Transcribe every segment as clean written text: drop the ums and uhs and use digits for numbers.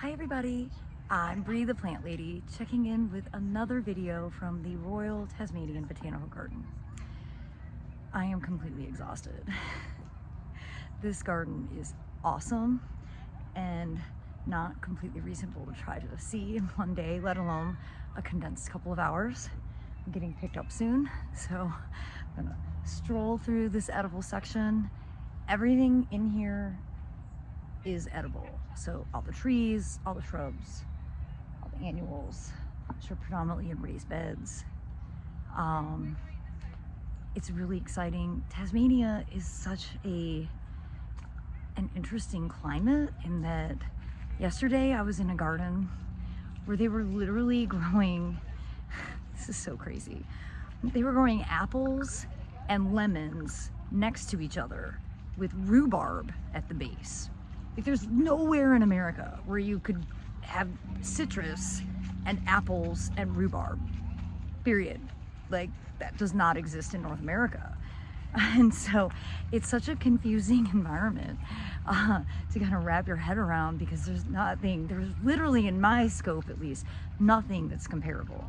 Hi everybody, I'm Bree the Plant Lady, checking in with another video from the Royal Tasmanian Botanical Garden. I am completely exhausted. This garden is awesome and not completely reasonable to try to see in one day, let alone a condensed couple of hours. I'm getting picked up soon, so I'm gonna stroll through this edible section. Everything in here is edible. So all the trees, all the shrubs, all the annuals, which are predominantly in raised beds. It's really exciting. Tasmania is such an interesting climate in that yesterday I was in a garden where they were literally growing, this is so crazy, they were growing apples and lemons next to each other with rhubarb at the base. Like, there's nowhere in America where you could have citrus and apples and rhubarb, period. Like, that does not exist in North America. And so it's such a confusing environment to kind of wrap your head around, because there's literally, in my scope at least, nothing that's comparable.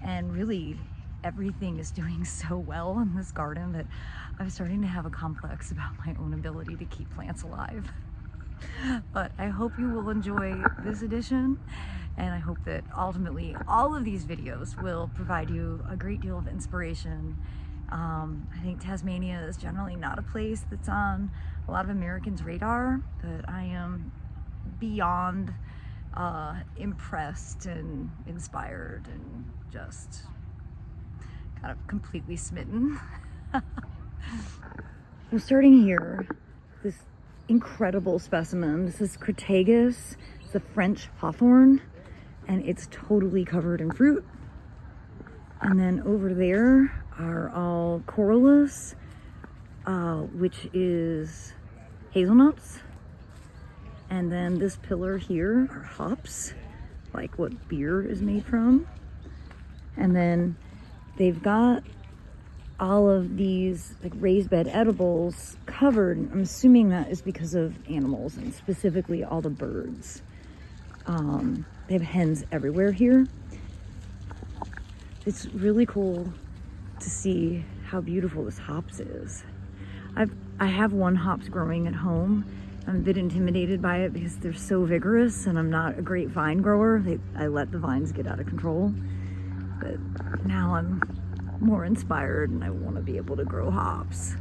And really, everything is doing so well in this garden that I'm starting to have a complex about my own ability to keep plants alive. But I hope you will enjoy this edition, and I hope that ultimately all of these videos will provide you a great deal of inspiration. I think Tasmania is generally not a place that's on a lot of Americans' radar, but I am beyond impressed and inspired and just kind of completely smitten. I'm starting here, this incredible specimen. This is Crataegus, it's the French hawthorn, and it's totally covered in fruit. And then over there are all corylus, which is hazelnuts. And then this pillar here are hops, like what beer is made from. And then they've got all of these like raised bed edibles covered. I'm assuming that is because of animals, and specifically all the birds. They have hens everywhere here. It's really cool to see how beautiful this hops is. I have one hops growing at home. I'm a bit intimidated by it because they're so vigorous, and I'm not a great vine grower. I let the vines get out of control. But now I'm more inspired and I want to be able to grow hops.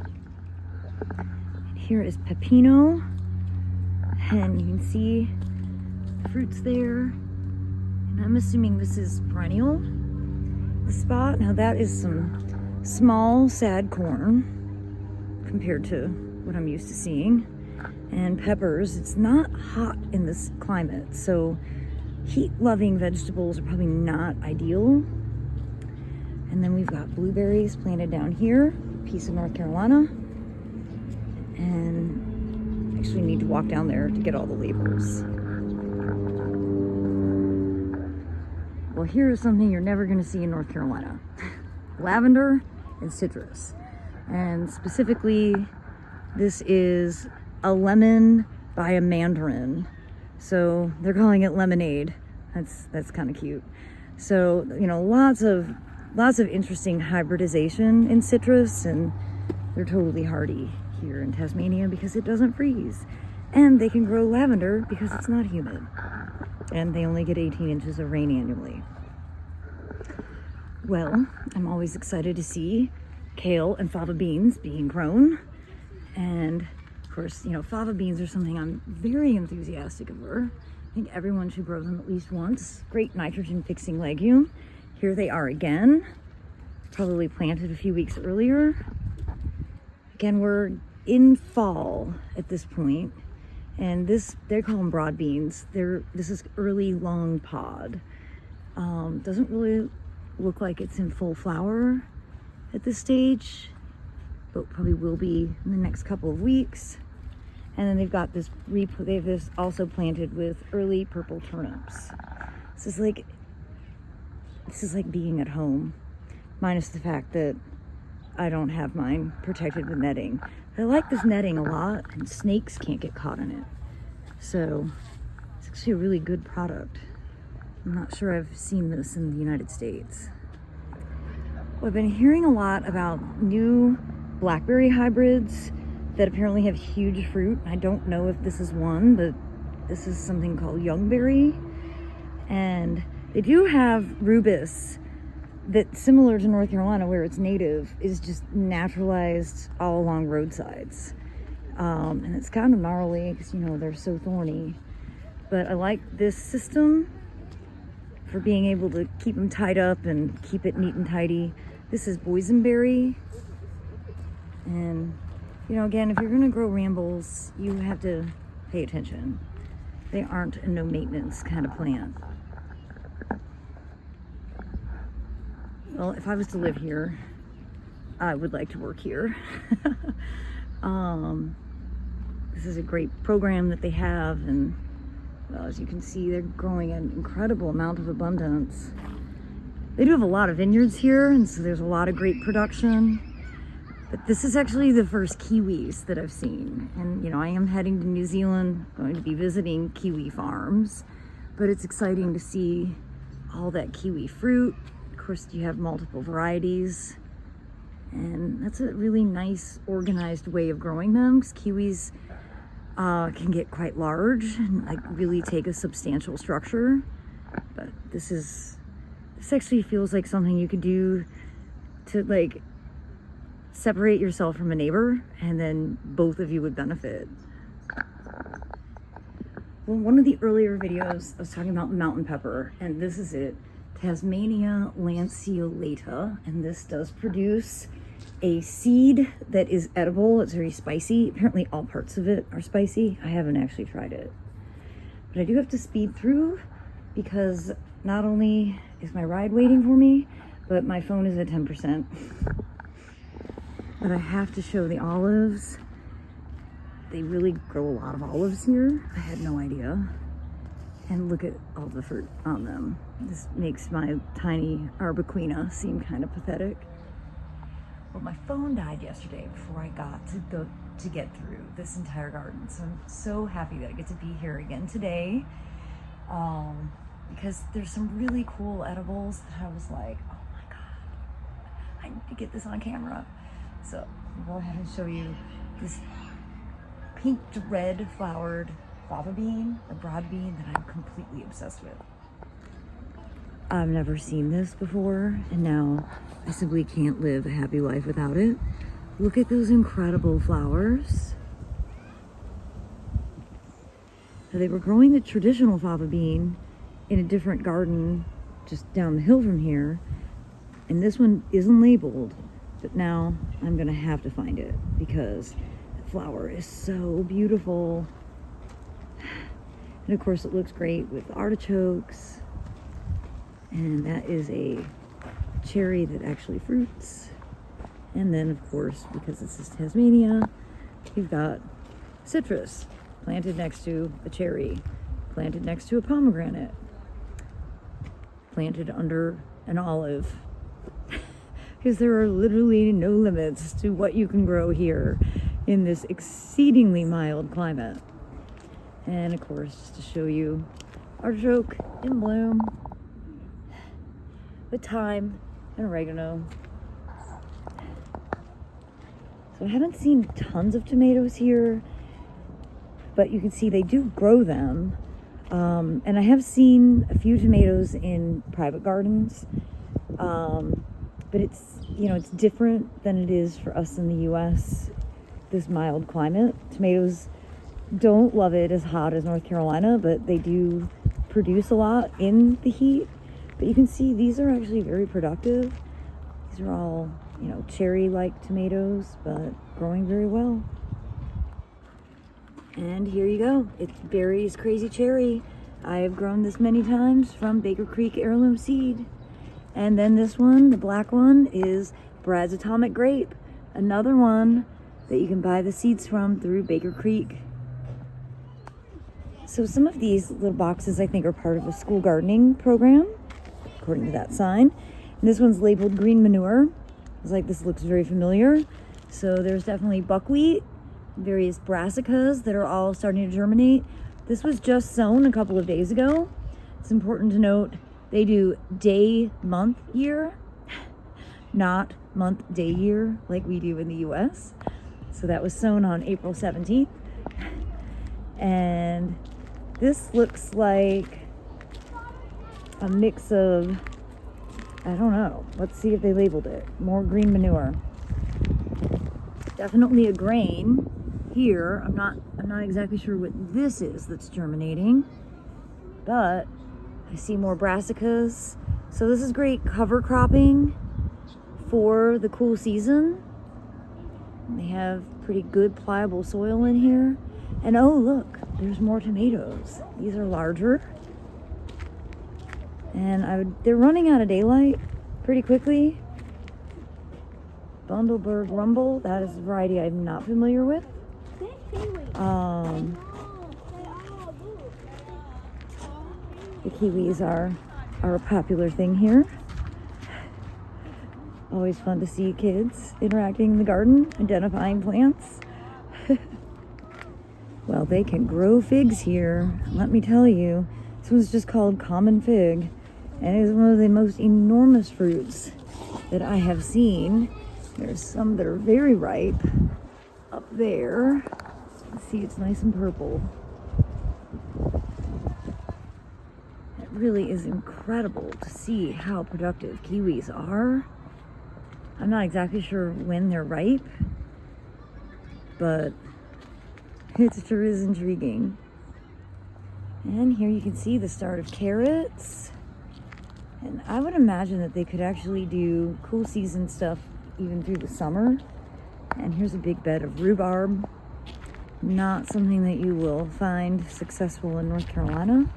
And here is pepino, and you can see the fruits there. And I'm assuming this is perennial, the spot. Now that is some small sad corn compared to what I'm used to seeing. And peppers. It's not hot in this climate, so heat-loving vegetables are probably not ideal. And then we've got blueberries planted down here, a piece of North Carolina. And I actually need to walk down there to get all the labels. Well, here is something you're never going to see in North Carolina. Lavender and citrus. And specifically, this is a lemon by a mandarin. So they're calling it lemonade. That's kind of cute. So, you know, lots of interesting hybridization in citrus, and they're totally hardy here in Tasmania because it doesn't freeze. And they can grow lavender because it's not humid. And they only get 18 inches of rain annually. Well, I'm always excited to see kale and fava beans being grown. And of course, you know, fava beans are something I'm very enthusiastic over. I think everyone should grow them at least once. Great nitrogen fixing legume. Here they are again, probably planted a few weeks earlier. Again, we're in fall at this point, and they call them broad beans. This is early long pod. Doesn't really look like it's in full flower at this stage, but probably will be in the next couple of weeks. And then they've got this also planted with early purple turnips. This is like being at home, minus the fact that I don't have mine protected with netting. I like this netting a lot, and snakes can't get caught in it. So it's actually a really good product. I'm not sure I've seen this in the United States. Well, I've been hearing a lot about new blackberry hybrids that apparently have huge fruit. I don't know if this is one, but this is something called youngberry. And they do have rubus that, similar to North Carolina where it's native, is just naturalized all along roadsides. And it's kind of gnarly because, you know, they're so thorny. But I like this system for being able to keep them tied up and keep it neat and tidy. This is boysenberry. And, you know, again, if you're going to grow rambles, you have to pay attention. They aren't a no maintenance kind of plant. Well, if I was to live here, I would like to work here. This is a great program that they have, and well, as you can see, they're growing an incredible amount of abundance. They do have a lot of vineyards here, and so there's a lot of great production. But this is actually the first kiwis that I've seen. And, you know, I am heading to New Zealand, going to be visiting kiwi farms. But it's exciting to see all that kiwi fruit. Of course, you have multiple varieties. And that's a really nice, organized way of growing them, because kiwis can get quite large and like really take a substantial structure. But this actually feels like something you could do to like separate yourself from a neighbor, and then both of you would benefit. Well, one of the earlier videos I was talking about mountain pepper, and this is it, Tasmania lanceolata, and this does produce a seed that is edible. It's very spicy. Apparently all parts of it are spicy. I haven't actually tried it, but I do have to speed through because not only is my ride waiting for me, but my phone is at 10%. But I have to show the olives. They really grow a lot of olives here. I had no idea. And look at all the fruit on them. This makes my tiny arbequina seem kind of pathetic. Well, my phone died yesterday before I got to get through this entire garden. So I'm so happy that I get to be here again today. Because there's some really cool edibles that I was like, oh my God, I need to get this on camera. So I'll go ahead and show you this pink to red flowered fava bean, a broad bean that I'm completely obsessed with. I've never seen this before, and now I simply can't live a happy life without it. Look at those incredible flowers. Now, they were growing the traditional fava bean in a different garden just down the hill from here, and this one isn't labeled, but now I'm gonna have to find it because the flower is so beautiful. And of course it looks great with artichokes. And that is a cherry that actually fruits. And then of course, because this is Tasmania, you've got citrus planted next to a cherry, planted next to a pomegranate, planted under an olive. Because there are literally no limits to what you can grow here in this exceedingly mild climate. And of course, just to show you, artichoke in bloom with thyme and oregano. So I haven't seen tons of tomatoes here, but you can see they do grow them. And I have seen a few tomatoes in private gardens. But it's, you know, it's different than it is for us in the US, this mild climate. Tomatoes don't love it as hot as North Carolina, but they do produce a lot in the heat. But you can see these are actually very productive. These are all, you know, cherry-like tomatoes, but growing very well. And here you go. It's Barry's Crazy Cherry. I have grown this many times from Baker Creek Heirloom Seed. And then this one, the black one, is Brad's Atomic Grape. Another one that you can buy the seeds from through Baker Creek. So some of these little boxes I think are part of a school gardening program, according to that sign. And this one's labeled green manure. I was like, this looks very familiar. So there's definitely buckwheat, various brassicas that are all starting to germinate, This was just sown a couple of days ago. It's important to note they do day, month, year, not month, day, year like we do in the US. So that was sown on April 17th. And this looks like a mix of, I don't know. Let's see if they labeled it. More green manure. Definitely a grain here. I'm not exactly sure what this is that's germinating, but I see more brassicas. So this is great cover cropping for the cool season. They have pretty good pliable soil in here. And oh look, there's more tomatoes. These are larger. And they're running out of daylight pretty quickly. Bundelberg Rumble, that is a variety I'm not familiar with. The kiwis are a popular thing here. Always fun to see kids interacting in the garden, identifying plants. Well, they can grow figs here. Let me tell you, this one's just called common fig, and it is one of the most enormous fruits that I have seen. There's some that are very ripe up there. Let's see, it's nice and purple. It really is incredible to see how productive kiwis are. I'm not exactly sure when they're ripe, but it sure is intriguing. And here you can see the start of carrots. And I would imagine that they could actually do cool season stuff even through the summer. And here's a big bed of rhubarb. Not something that you will find successful in North Carolina.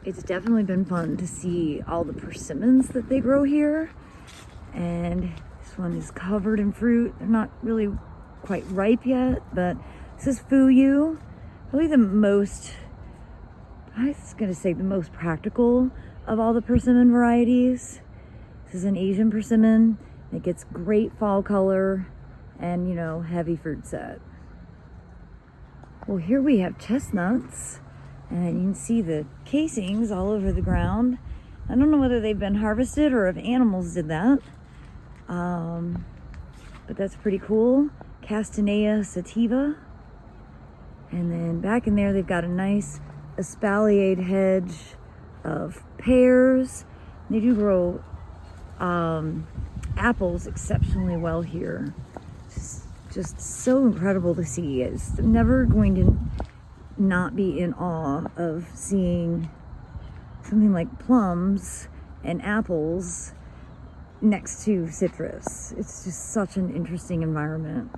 It's definitely been fun to see all the persimmons that they grow here. And this one is covered in fruit. They're not really quite ripe yet, but this is Fuyu. Probably the most, I was gonna say the most practical of all the persimmon varieties. This is an Asian persimmon. It gets great fall color and, you know, heavy fruit set. Well, here we have chestnuts, and you can see the casings all over the ground. I don't know whether they've been harvested or if animals did that. But that's pretty cool. Castanea sativa. And then back in there, they've got a nice espaliered hedge of pears. They do grow apples exceptionally well here. Just so incredible to see. It's never going to not be in awe of seeing something like plums and apples next to citrus. It's just such an interesting environment.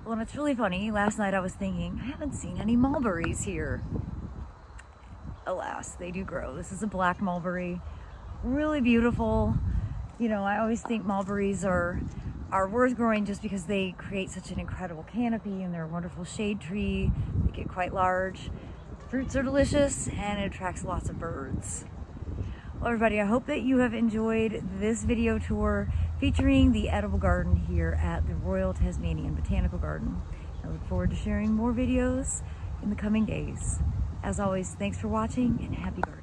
Well, and it's really funny. Last night I was thinking, I haven't seen any mulberries here. Alas, they do grow. This is a black mulberry. Really beautiful. You know, I always think mulberries are worth growing just because they create such an incredible canopy and they're a wonderful shade tree. They get quite large. Fruits are delicious and it attracts lots of birds. Well, everybody, I hope that you have enjoyed this video tour featuring the edible garden here at the Royal Tasmanian Botanical Garden. I look forward to sharing more videos in the coming days. As always, thanks for watching and happy gardening.